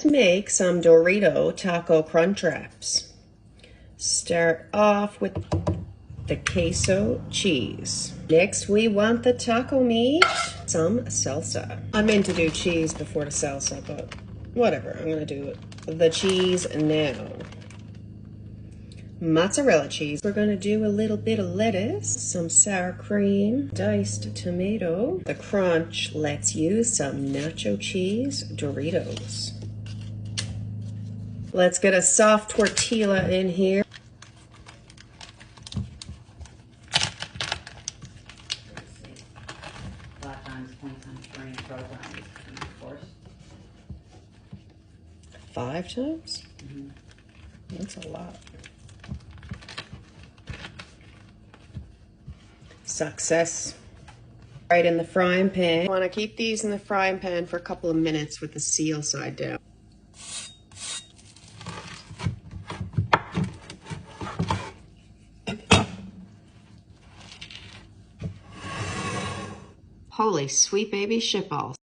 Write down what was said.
Let's make some Dorito taco crunch wraps. Start off with the queso cheese. Next, we want the taco meat, some salsa. I meant to do cheese before the salsa, but whatever, I'm gonna do the cheese now. Mozzarella cheese. We're gonna do a little bit of lettuce, some sour cream, diced tomato. The crunch, let's use some nacho cheese Doritos. Let's get a soft tortilla in here. Five times? That's a lot. Success. Right in the frying pan. I want to keep these in the frying pan for a couple of minutes with the seal side down. Holy sweet baby shitballs.